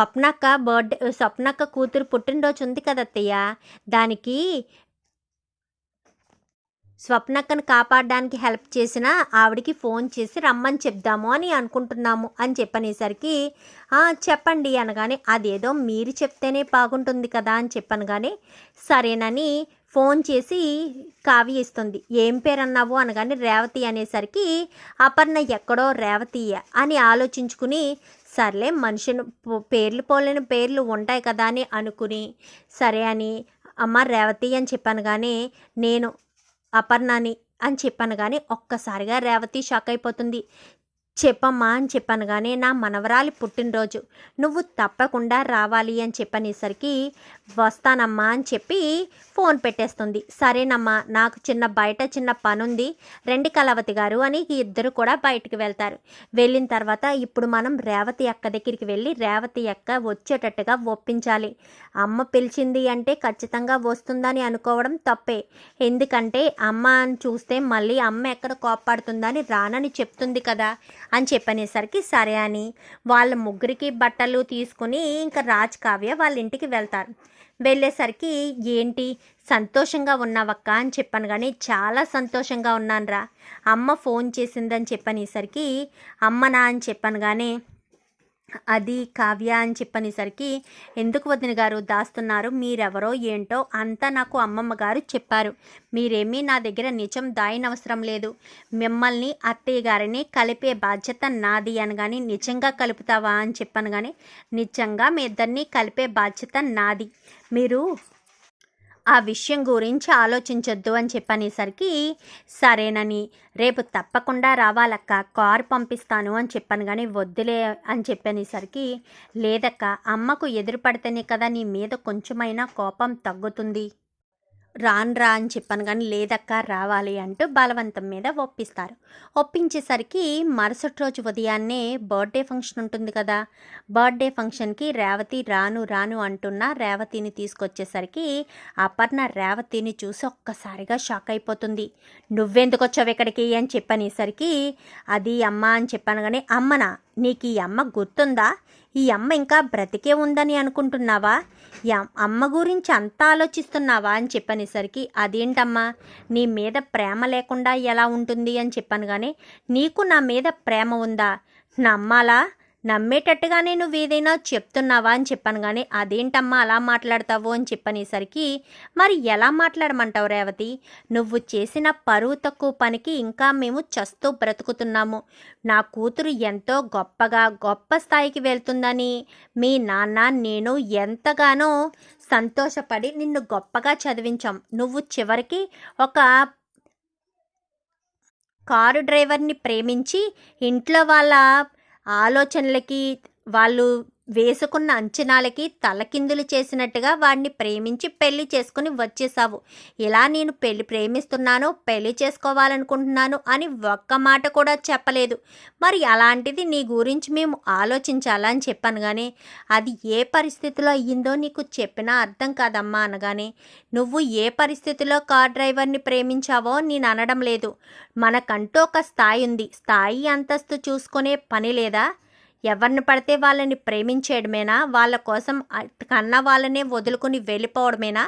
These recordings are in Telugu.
స్వప్నక్క కూతురు పుట్టినరోజు ఉంది కదా అత్తయ్య, దానికి స్వప్నక్కను కాపాడడానికి హెల్ప్ చేసిన ఆవిడికి ఫోన్ చేసి రమ్మని చెప్దాము అని అనుకుంటున్నాము అని చెప్పనేసరికి చెప్పండి అనగానే, అదేదో మీరు చెప్తేనే బాగుంటుంది కదా అని చెప్పనగానే సరేనని ఫోన్ చేసి కావ్య ఇస్తుంది. ఏం పేరు అన్నావు అనగానే రేవతి అనేసరికి అపర్ణ ఎక్కడో రేవతి అని ఆలోచించుకుని, సర్లే మనిషిని పేర్లు పోలేని పేర్లు ఉంటాయి కదా అని అనుకుని సరే అని అమ్మ రేవతి అని చెప్పాను. కానీ నేను అపర్ణని అని చెప్పాను. కానీ ఒక్కసారిగా రేవతి షాక్ అయిపోతుంది. చెప్పమ్మా అని చెప్పాను. కానీ నా మనవరాలి పుట్టినరోజు, నువ్వు తప్పకుండా రావాలి అని చెప్పనేసరికి వస్తానమ్మా అని చెప్పి ఫోన్ పెట్టేస్తుంది. సరేనమ్మా, నాకు బయట చిన్న పని ఉంది, రండి కలవతి గారు అని ఇద్దరు కూడా బయటికి వెళ్తారు. వెళ్ళిన తర్వాత ఇప్పుడు మనం రేవతి అక్క దగ్గరికి వెళ్ళి రేవతి అక్క వచ్చేటట్టుగా ఒప్పించాలి. అమ్మ పిలిచింది అంటే ఖచ్చితంగా వస్తుందని అనుకోవడం తప్పే. ఎందుకంటే అమ్మ అని చూస్తే మళ్ళీ అమ్మ ఎక్కడ కోప్పడుతుందని రానని చెప్తుంది కదా అని చెప్పనేసరికి సరే అని వాళ్ళ ముగ్గురికి బట్టలు తీసుకుని ఇంకా రాజ్ కావ్య వాళ్ళ ఇంటికి వెళ్తారు. వెళ్ళేసరికి ఏంటి సంతోషంగా ఉన్నావక్క అని చెప్పాను. కానీ చాలా సంతోషంగా ఉన్నానురా, అమ్మ ఫోన్ చేసిందని చెప్పనేసరికి అమ్మనా అని చెప్పాను. కానీ అది కావ్య అని చెప్పనేసరికి ఎందుకు వదిన గారు దాస్తున్నారు, మీరెవరో ఏంటో అంతా నాకు అమ్మమ్మ గారు చెప్పారు. మీరేమీ నా దగ్గర నిజం దాయనవసరం లేదు. మిమ్మల్ని అత్తయ్య గారిని కలిపే బాధ్యత నాది అనగాని, నిజంగా కలుపుతావా అని చెప్పాను. కానీ నిజంగా మీ ఇద్దరిని కలిపే బాధ్యత నాది, మీరు ఆ విషయం గురించి ఆలోచించొద్దు అని చెప్పనేసరికి సరేనని రేపు తప్పకుండా రావాలక్క, కారు పంపిస్తాను అని చెప్పాను. కానీ వద్దులే అని చెప్పనేసరికి లేదక్క, అమ్మకు ఎదురు పడితేనే కదా నీ మీద కొంచెమైనా కోపం తగ్గుతుంది, రాన్రా అని చెప్పాను. కానీ లేదక్క రావాలి అంటూ బలవంతం మీద ఒప్పిస్తారు. ఒప్పించేసరికి మరుసటి రోజు ఉదయాన్నే బర్త్డే ఫంక్షన్ ఉంటుంది కదా, బర్త్డే ఫంక్షన్కి రేవతి రాను రాను అంటున్న రేవతిని తీసుకొచ్చేసరికి అపర్ణ రేవతిని చూసి ఒక్కసారిగా షాక్ అయిపోతుంది. నువ్వెందుకు వచ్చావు ఇక్కడికి అని చెప్పనేసరికి అది అమ్మ అని చెప్పాను. కానీ అమ్మనా, నీకు ఈ అమ్మ గుర్తుందా, ఈ అమ్మ ఇంకా బ్రతికే ఉందని అనుకుంటున్నావా, ఈ అమ్మ గురించి అంతా ఆలోచిస్తున్నావా అని చెప్పనేసరికి అదేంటమ్మా, నీ మీద ప్రేమ లేకుండా ఎలా ఉంటుంది అని చెప్పాను. కానీ నీకు నా మీద ప్రేమ ఉందా, నమ్మాలా, నమ్మేటట్టుగానే నువ్వు ఏదైనా చెప్తున్నావా అని చెప్పాను. కానీ అదేంటమ్మా అలా మాట్లాడతావు అని చెప్పనేసరికి మరి ఎలా మాట్లాడమంటావు రేవతి, నువ్వు చేసిన పరువు తక్కువ పనికి ఇంకా మేము చస్తూ బ్రతుకుతున్నాము. నా కూతురు ఎంతో గొప్ప స్థాయికి వెళ్తుందని మీ నాన్న నేను ఎంతగానో సంతోషపడి నిన్ను గొప్పగా చదివించాం. నువ్వు చివరికి ఒక కారు డ్రైవర్ని ప్రేమించి ఇంట్లో వాళ్ళ ఆలోచనలకి వాళ్ళు వేసుకున్న అంచనాలకి తలకిందులు చేసినట్టుగా వాడిని ప్రేమించి పెళ్లి చేసుకుని వచ్చేసావు. ఇలా నేను ప్రేమిస్తున్నాను, పెళ్లి చేసుకోవాలనుకుంటున్నాను అని ఒక్క మాట కూడా చెప్పలేదు. మరి అలాంటిది నీ గురించి మేము ఆలోచించాలని చెప్పాను. కానీ అది ఏ పరిస్థితిలో అయ్యిందో నీకు చెప్పినా అర్థం కాదమ్మా అనగానే, నువ్వు ఏ పరిస్థితిలో కార్ డ్రైవర్ని ప్రేమించావో నేను అనడం లేదు. మనకంటూ ఒక స్థాయి ఉంది, స్థాయి అంతస్తు చూసుకునే పని లేదా, ఎవరిని పడితే వాళ్ళని ప్రేమించేయడమేనా, వాళ్ళ కోసం కన్న వాళ్ళనే వదులుకుని వెళ్ళిపోవడమేనా,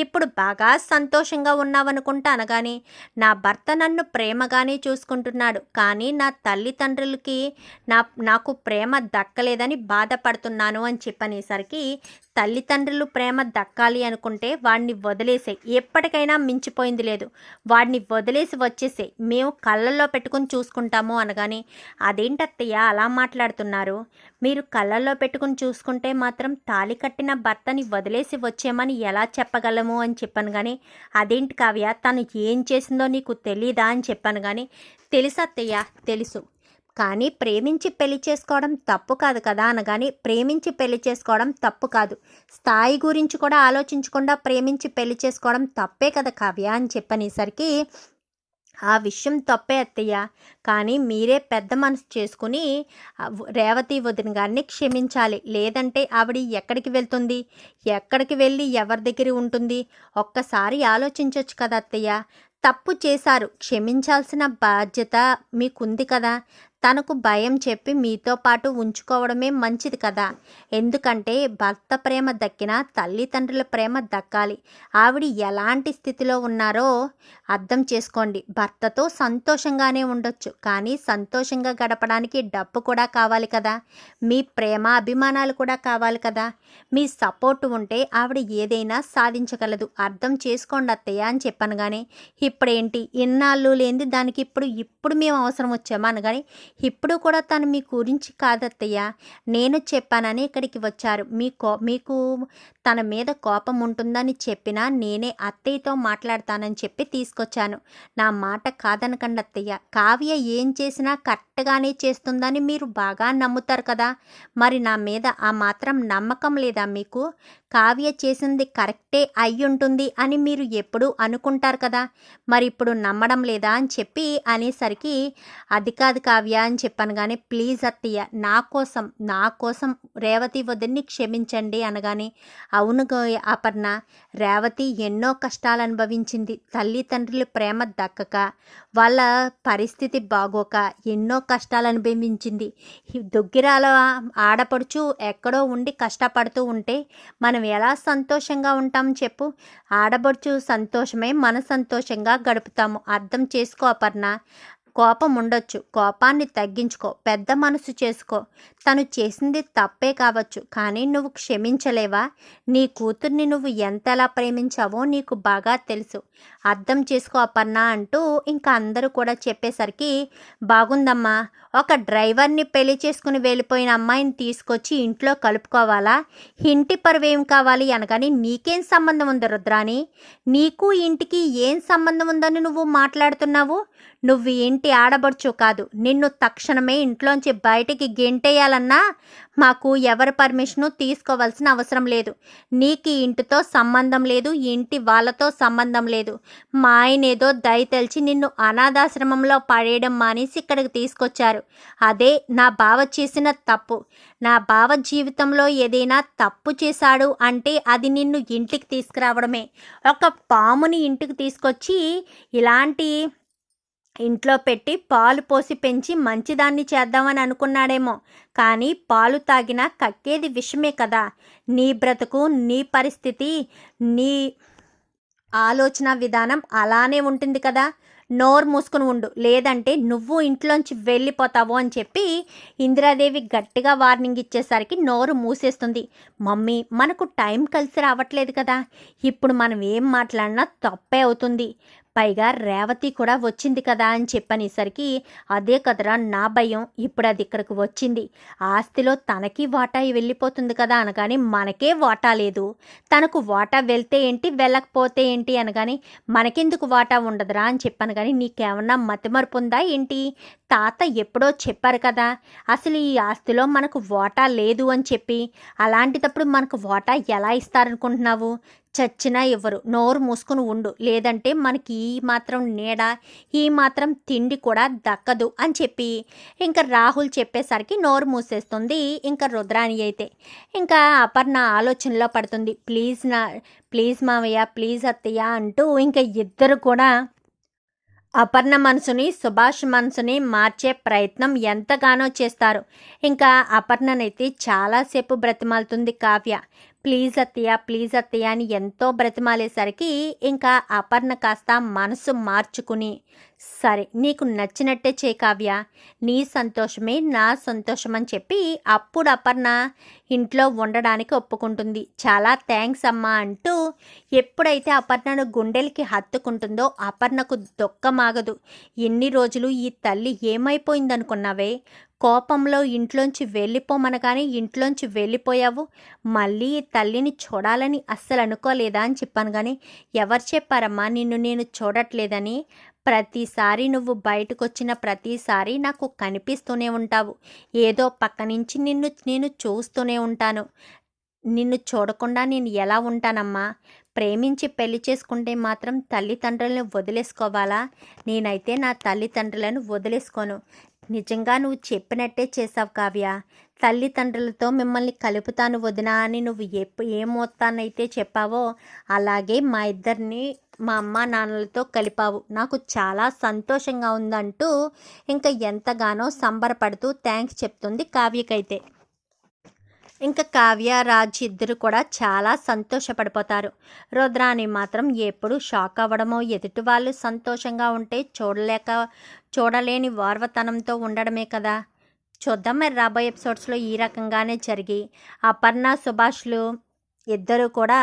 ఇప్పుడు బాగా సంతోషంగా ఉన్నావనుకుంటా అనగానే నా భర్త నన్ను ప్రేమగానే చూసుకుంటున్నాడు, కానీ నా తల్లిదండ్రులకి నాకు ప్రేమ దక్కలేదని బాధపడుతున్నాను అని చెప్పనేసరికి తల్లిదండ్రులు ప్రేమ దక్కాలి అనుకుంటే వాడిని వదిలేసే, ఎప్పటికైనా మించిపోయింది లేదు, వాడిని వదిలేసి వచ్చేసే, మేము కళ్ళల్లో పెట్టుకుని చూసుకుంటాము అనగానే అదేంటత్తయ్య అలా మాట్లాడుతున్నారు, మీరు కళ్ళల్లో పెట్టుకుని చూసుకుంటే మాత్రం తాళి కట్టిన భర్తని వదిలేసి వచ్చేమని ఎలా చెప్పగలము అని చెప్పాను. కానీ అదేంటి కావ్య, తను ఏం చేసిందో నీకు తెలీదా అని చెప్పాను. కానీ తెలుసు అత్తయ్య తెలుసు, కానీ ప్రేమించి పెళ్లి చేసుకోవడం తప్పు కాదు కదా అనగానే ప్రేమించి పెళ్లి చేసుకోవడం తప్పు కాదు, స్థాయి గురించి కూడా ఆలోచించకుండా ప్రేమించి పెళ్లి చేసుకోవడం తప్పే కదా కావ్య అని చెప్పనేసరికి ఆ విషయం తప్పే అత్తయ్య, కానీ మీరే పెద్ద మనసు చేసుకుని రేవతి వదిన గారిని క్షమించాలి, లేదంటే ఆవిడ ఎక్కడికి వెళ్తుంది, ఎక్కడికి వెళ్ళి ఎవరి దగ్గర ఉంటుంది, ఒక్కసారి ఆలోచించవచ్చు కదా అత్తయ్య. తప్పు చేశారు, క్షమించాల్సిన బాధ్యత మీకుంది కదా, తనకు భయం చెప్పి మీతో పాటు ఉంచుకోవడమే మంచిది కదా. ఎందుకంటే భర్త ప్రేమ దక్కినా తల్లిదండ్రుల ప్రేమ దక్కాలి. ఆవిడ ఎలాంటి స్థితిలో ఉన్నారో అర్థం చేసుకోండి. భర్తతో సంతోషంగానే ఉండొచ్చు, కానీ సంతోషంగా గడపడానికి డబ్బు కూడా కావాలి కదా. మీ ప్రేమ అభిమానాలు కూడా కావాలి కదా. మీ సపోర్ట్ ఉంటే ఆవిడ ఏదైనా సాధించగలదు. అర్థం చేసుకోండి అత్తయ్య అని చెప్పాను. కానీ ఇప్పుడేంటి, ఇన్నాళ్ళు లేనిది దానికి ఇప్పుడు మేము అవసరం వచ్చామా అనగానే, ఇప్పుడు కూడా తను మీ గురించి కాదత్తయ్య, నేను చెప్పానని ఇక్కడికి వచ్చారు. మీకు తన మీద కోపం ఉంటుందని చెప్పినా నేనే అత్తయ్యతో మాట్లాడతానని చెప్పి తీసుకొచ్చాను. నా మాట కాదనకండి అత్తయ్య. కావ్య ఏం చేసినా కరెక్ట్గానే చేస్తుందని మీరు బాగా నమ్ముతారు కదా. మరి నా మీద ఆ మాత్రం నమ్మకం లేదా మీకు? కావ్య చేసింది కరెక్టే అయ్యుంటుంది అని మీరు ఎప్పుడూ అనుకుంటారు కదా. మరి ఇప్పుడు నమ్మడం లేదా అని చెప్పి అనేసరికి, అది కాదు కావ్య అని చెప్పాను. కానీ ప్లీజ్ అత్తయ్య, నా కోసం రేవతి వదిన్ని క్షమించండి అనగానే, అవును అపర్ణ, రేవతి ఎన్నో కష్టాలు అనుభవించింది. తల్లిదండ్రుల ప్రేమ దక్కక, వాళ్ళ పరిస్థితి బాగోక ఎన్నో కష్టాలు అనుభవించింది. దొగ్గిరాల ఆడపడుచు ఎక్కడో ఉండి కష్టపడుతూ ఉంటే మనం ఎలా సంతోషంగా ఉంటాం చెప్పు. ఆడపడుచు సంతోషమే మన సంతోషంగా గడుపుతాము. అర్థం చేసుకో అపర్ణ. కోపం ఉండొచ్చు, కోపాన్ని తగ్గించుకో, పెద్ద మనసు చేసుకో. తను చేసింది తప్పే కావచ్చు, కానీ నువ్వు క్షమించలేవా? నీ కూతుర్ని నువ్వు ఎంతలా ప్రేమించావో నీకు బాగా తెలుసు. అర్థం చేసుకో అపర్ణ అంటూ ఇంకా అందరూ కూడా చెప్పేసరికి, బాగుందమ్మా, ఒక డ్రైవర్ని పెళ్లి చేసుకుని వెళ్ళిపోయిన అమ్మాయిని తీసుకొచ్చి ఇంట్లో కలుపుకోవాలా? ఇంటి పరువేం కావాలి అనగాని, నీకేం సంబంధం ఉంది రుద్రాని? నీకు ఇంటికి ఏం సంబంధం ఉందని నువ్వు మాట్లాడుతున్నావు? నువ్వు ఇంటి ఆడబడుచు కాదు. నిన్ను తక్షణమే ఇంట్లోంచి బయటికి గెంటేయాలన్నా మాకు ఎవరి పర్మిషను తీసుకోవాల్సిన అవసరం లేదు. నీకు ఇంటితో సంబంధం లేదు, ఇంటి వాళ్ళతో సంబంధం లేదు. మా ఆయన ఏదో దయ తెలిసి నిన్ను అనాథాశ్రమంలో పడేయడం మానేసి ఇక్కడికి తీసుకొచ్చారు. అదే నా బావ చేసిన తప్పు. నా బావ జీవితంలో ఏదైనా తప్పు చేశాడు అంటే అది నిన్ను ఇంటికి తీసుకురావడమే. ఒక పాముని ఇంటికి తీసుకొచ్చి ఇలాంటి ఇంట్లో పెట్టి పాలు పోసి పెంచి మంచిదాన్ని చేద్దామని అనుకున్నాడేమో. కానీ పాలు తాగినా కక్కేది విషమే కదా. నీ బ్రతుకు, నీ పరిస్థితి, నీ ఆలోచన విధానం అలానే ఉంటుంది కదా. నోరు మూసుకుని ఉండు, లేదంటే నువ్వు ఇంట్లోంచి వెళ్ళిపోతావు అని చెప్పి ఇందిరాదేవి గట్టిగా వార్నింగ్ ఇచ్చేసరికి నోరు మూసేస్తుంది. మమ్మీ, మనకు టైం కలిసి రావట్లేదు కదా. ఇప్పుడు మనం ఏం మాట్లాడినా తప్పే అవుతుంది. పైగా రేవతి కూడా వచ్చింది కదా అని చెప్పనేసరికి, అదే కదరా నా భయం. ఇప్పుడు అది ఇక్కడికి వచ్చింది, ఆస్తిలో తనకి వాటా వెళ్ళిపోతుంది కదా అనగానే, మనకే వాటా లేదు, తనకు వాటా వెళ్తే ఏంటి వెళ్ళకపోతే ఏంటి అనగానే, మనకెందుకు వాటా ఉండదురా అని చెప్పాను. కానీ నీకేమన్నా మతిమరుపు ఉందా ఏంటి? తాత ఎప్పుడో చెప్పారు కదా అసలు ఈ ఆస్తిలో మనకు వాటా లేదు అని చెప్పి. అలాంటిటప్పుడు మనకు వాటా ఎలా ఇస్తారనుకుంటున్నావు? చచ్చినా ఇవ్వరు. నోరు మూసుకుని ఉండు, లేదంటే మనకి ఈ మాత్రం నీడ, ఈ మాత్రం తిండి కూడా దక్కదు అని చెప్పి ఇంకా రాహుల్ చెప్పేసరికి నోరు మూసేస్తుంది ఇంకా రుద్రాణి అయితే. ఇంకా అపర్ణ ఆలోచనలో పడుతుంది. ప్లీజ్ మావయ్య, ప్లీజ్ అత్తయ్య అంటూ ఇంకా ఇద్దరు కూడా అపర్ణ మనసుని, సుభాష్ మనసుని మార్చే ప్రయత్నం ఎంతగానో చేస్తారు. ఇంకా అపర్ణనైతే చాలాసేపు బ్రతిమాలుతుంది కావ్య. ప్లీజ్ అత్తయ్య అని ఎంతో బ్రతిమాలేసరికి ఇంకా అపర్ణ కాస్త మనసు మార్చుకుని, సరే నీకు నచ్చినట్టే చేయి కావ్య, నీ సంతోషమే నా సంతోషం అని చెప్పి అప్పుడు అపర్ణ ఇంట్లో ఉండడానికి ఒప్పుకుంటుంది. చాలా థ్యాంక్స్ అమ్మా అంటూ ఎప్పుడైతే అపర్ణను గుండెలకి హత్తుకుంటుందో అపర్ణకు దుఃఖమాగదు. ఎన్ని రోజులు ఈ తల్లి ఏమైపోయిందనుకున్నావే? కోపంలో ఇంట్లోంచి వెళ్ళిపోమనగానే ఇంట్లోంచి వెళ్ళిపోయావు. మళ్ళీ ఈ తల్లిని చూడాలని అస్సలు అనుకోలేదా అని చెప్పాను. కానీ ఎవరు చెప్పారమ్మా నిన్ను నేను చూడట్లేదని? ప్రతిసారి నువ్వు బయటకు వచ్చిన ప్రతిసారి నాకు కనిపిస్తూనే ఉంటావు. ఏదో పక్క నుంచి నేను చూస్తూనే ఉంటాను. నిన్ను చూడకుండా నేను ఎలా ఉంటానమ్మా? ప్రేమించి పెళ్లి చేసుకుంటే మాత్రం తల్లిదండ్రులను వదిలేసుకోవాలా? నేనైతే నా తల్లిదండ్రులను వదిలేసుకోను. నిజంగా నువ్వు చెప్పినట్టే చేసావు కావ్య. తల్లిదండ్రులతో మిమ్మల్ని కలుపుతాను వదినా అని నువ్వు ఏ మొత్తాన్నైతే చెప్పావో అలాగే మా ఇద్దరిని మా అమ్మ నాన్నలతో కలిపావు. నాకు చాలా సంతోషంగా ఉందంటూ ఇంకా ఎంతగానో సంబరపడుతూ థ్యాంక్స్ చెప్తుంది కావ్యకైతే. ఇంకా కావ్య రాజ్ ఇద్దరు కూడా చాలా సంతోషపడిపోతారు. రుద్రాని మాత్రం ఎప్పుడు షాక్ అవ్వడమో, ఎదుటి వాళ్ళు సంతోషంగా ఉంటే చూడలేని వార్వతనంతో ఉండడమే కదా. చూద్దాం మరి రాబోయే ఎపిసోడ్స్లో ఈ రకంగానే జరిగి అపర్ణ సుభాష్లు ఇద్దరు కూడా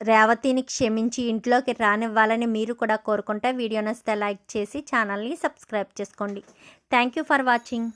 రేవతిని క్షమించి ఇంట్లోకి రానివ్వాలని మీరు కూడా కోరుకుంటే వీడియో నచ్చితే లైక్ చేసి ఛానల్ని సబ్స్క్రైబ్ చేసుకోండి. Thank you for watching.